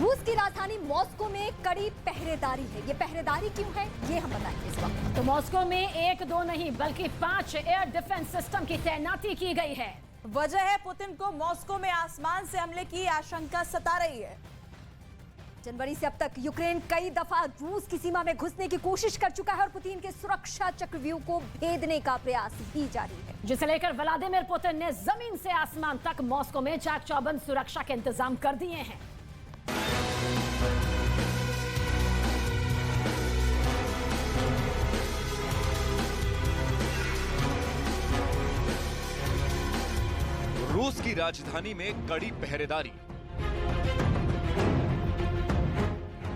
रूस की राजधानी मॉस्को में कड़ी पहरेदारी है। ये पहरेदारी क्यों है, ये हम बताएंगे इस वक्त। तो मॉस्को में 1-2 नहीं बल्कि 5 एयर डिफेंस सिस्टम की तैनाती की गई है। वजह है पुतिन को मॉस्को में आसमान से हमले की आशंका सता रही है। जनवरी से अब तक यूक्रेन कई दफा रूस की सीमा में घुसने की कोशिश कर चुका है और पुतिन के सुरक्षा चक्रव्यूह को भेदने का प्रयास भी जारी है, जिसे लेकर व्लादिमीर पुतिन ने जमीन से आसमान तक मॉस्को में चाक चौबंद सुरक्षा के इंतजाम कर दिए हैं। रूस की राजधानी में कड़ी पहरेदारी।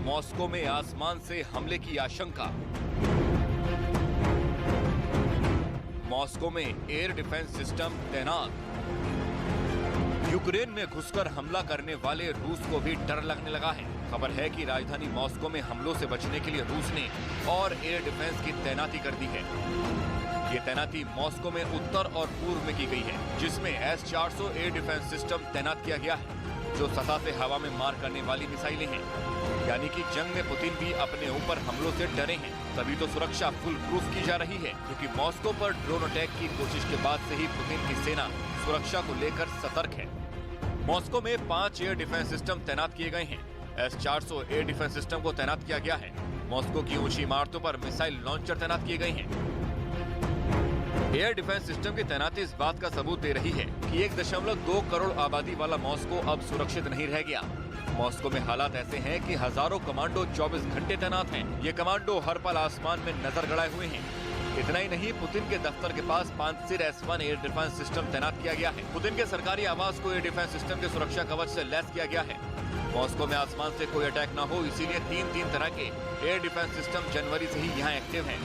मॉस्को में आसमान से हमले की आशंका। मॉस्को में एयर डिफेंस सिस्टम तैनात। यूक्रेन में घुसकर हमला करने वाले रूस को भी डर लगने लगा है। खबर है कि राजधानी मॉस्को में हमलों से बचने के लिए रूस ने और एयर डिफेंस की तैनाती कर दी है। ये तैनाती मॉस्को में उत्तर और पूर्व में की गई है, जिसमें S-400 एयर डिफेंस सिस्टम तैनात किया गया है, जो सतह से हवा में मार करने वाली मिसाइलें हैं। यानी कि जंग में पुतिन भी अपने ऊपर हमलों से डरे हैं। तभी तो सुरक्षा फुल प्रूफ की जा रही है, क्योंकि मॉस्को पर ड्रोन अटैक की कोशिश के बाद से ही पुतिन की सेना सुरक्षा को लेकर सतर्क है। मॉस्को में 5 एयर डिफेंस सिस्टम तैनात किए गए हैं। S-400 एयर डिफेंस सिस्टम को तैनात किया गया है। मॉस्को की ऊंची इमारतों पर मिसाइल लॉन्चर तैनात किए गए हैं। एयर डिफेंस सिस्टम की तैनाती इस बात का सबूत दे रही है कि 1.2 करोड़ आबादी वाला मॉस्को अब सुरक्षित नहीं रह गया। मॉस्को में हालात ऐसे हैं कि हजारों कमांडो 24 घंटे तैनात हैं। ये कमांडो हर पल आसमान में नजर गड़ाए हुए हैं। इतना ही नहीं, पुतिन के दफ्तर के पास पांचसीर S-1 एयर डिफेंस सिस्टम तैनात किया गया है। पुतिन के सरकारी आवास को एयर डिफेंस सिस्टम के सुरक्षा कवच से लैस किया गया है। मॉस्को में आसमान से कोई अटैक न हो, इसीलिए 3 तरह के एयर डिफेंस सिस्टम जनवरी से ही यहाँ एक्टिव है,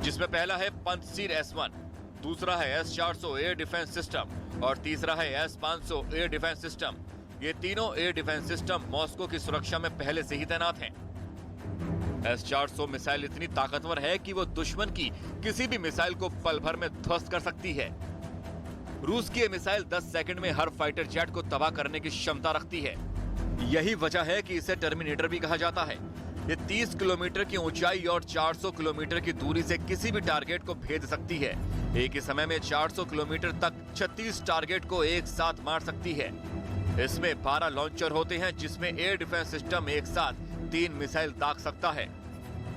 जिसमें पहला है पंचसीर S-1, दूसरा है S-400 एयर डिफेंस सिस्टम और तीसरा है S-500 एयर डिफेंस सिस्टम। ये तीनों एयर डिफेंस सिस्टम मॉस्को की सुरक्षा में पहले से ही तैनात हैं। S-400 मिसाइल इतनी ताकतवर है कि वो दुश्मन की किसी भी मिसाइल को पल भर में ध्वस्त कर सकती है। रूस की ये मिसाइल 10 सेकंड में हर फाइटर जेट को तबाह करने की क्षमता रखती है। यही वजह है कि इसे टर्मिनेटर भी कहा जाता है। ये 30 किलोमीटर की ऊंचाई और 400 किलोमीटर की दूरी से किसी भी टारगेट को भेद सकती है। एक ही समय में 400 किलोमीटर तक 36 टारगेट को एक साथ मार सकती है। इसमें 12 लॉन्चर होते हैं, जिसमें एयर डिफेंस सिस्टम एक साथ 3 मिसाइल दाग सकता है।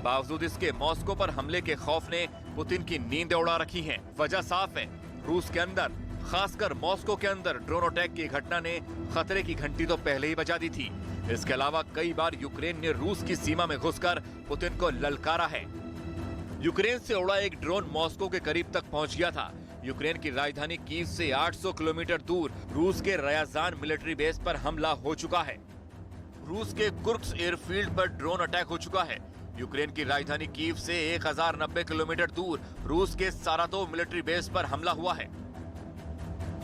बावजूद इसके मॉस्को पर हमले के खौफ ने पुतिन की नींद उड़ा रखी है। वजह साफ है, रूस के अंदर, खासकर मॉस्को के अंदर ड्रोन अटैक की घटना ने खतरे की घंटी तो पहले ही बजा दी थी। इसके अलावा कई बार यूक्रेन ने रूस की सीमा में घुसकर पुतिन को ललकारा है। यूक्रेन से उड़ा एक ड्रोन मॉस्को के करीब तक पहुंच गया था। यूक्रेन की राजधानी कीव से 800 किलोमीटर दूर रूस के रयाजान मिलिट्री बेस पर हमला हो चुका है। रूस के कुर्स्क एयरफील्ड पर ड्रोन अटैक हो चुका है। यूक्रेन की राजधानी कीव से 1090 किलोमीटर दूर रूस के सारातोव मिलिट्री बेस पर हमला हुआ है।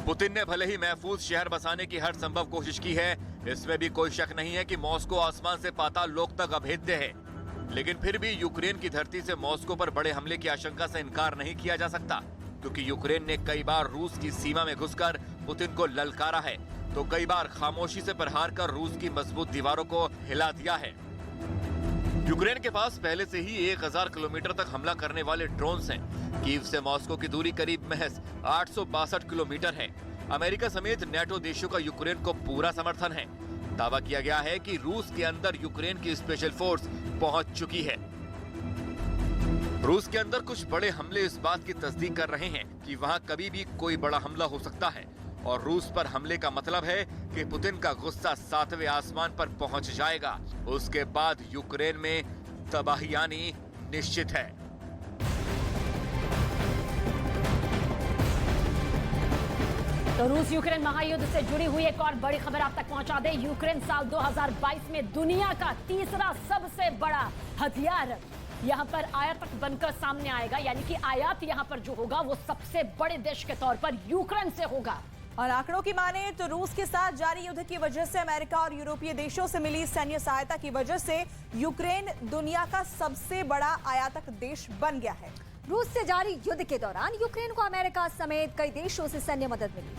पुतिन ने भले ही महफूज शहर बसाने की हर संभव कोशिश की है, इसमें भी कोई शक नहीं है कि मॉस्को आसमान से पाताल लोक तक अभेद्य है, लेकिन फिर भी यूक्रेन की धरती से मॉस्को पर बड़े हमले की आशंका से इनकार नहीं किया जा सकता, क्योंकि यूक्रेन ने कई बार रूस की सीमा में घुसकर पुतिन को ललकारा है, तो कई बार खामोशी से प्रहार कर रूस की मजबूत दीवारों को हिला दिया है। यूक्रेन के पास पहले से ही 1000 किलोमीटर तक हमला करने वाले ड्रोन्स हैं। कीव से मॉस्को की दूरी करीब महज 862 किलोमीटर है। अमेरिका समेत नेटो देशों का यूक्रेन को पूरा समर्थन है। दावा किया गया है कि रूस के अंदर यूक्रेन की स्पेशल फोर्स पहुंच चुकी है। रूस के अंदर कुछ बड़े हमले इस बात की तस्दीक कर रहे हैं कि वहां कभी भी कोई बड़ा हमला हो सकता है, और रूस पर हमले का मतलब है कि पुतिन का गुस्सा 7वें आसमान पर पहुंच जाएगा। उसके बाद यूक्रेन में तबाही आनी निश्चित है। तो रूस यूक्रेन महायुद्ध से जुड़ी हुई एक और बड़ी खबर आप तक पहुंचा दे। यूक्रेन साल 2022 में दुनिया का तीसरा सबसे बड़ा हथियार यहां पर आयात बनकर सामने आएगा, यानी कि आयात यहां पर जो होगा वो सबसे बड़े देश के तौर पर यूक्रेन से होगा। और आंकड़ों की माने तो रूस के साथ जारी युद्ध की वजह से अमेरिका और यूरोपीय देशों से मिली सैन्य सहायता की वजह से यूक्रेन दुनिया का सबसे बड़ा आयातक देश बन गया है। रूस से जारी युद्ध के दौरान यूक्रेन को अमेरिका समेत कई देशों से सैन्य मदद मिली।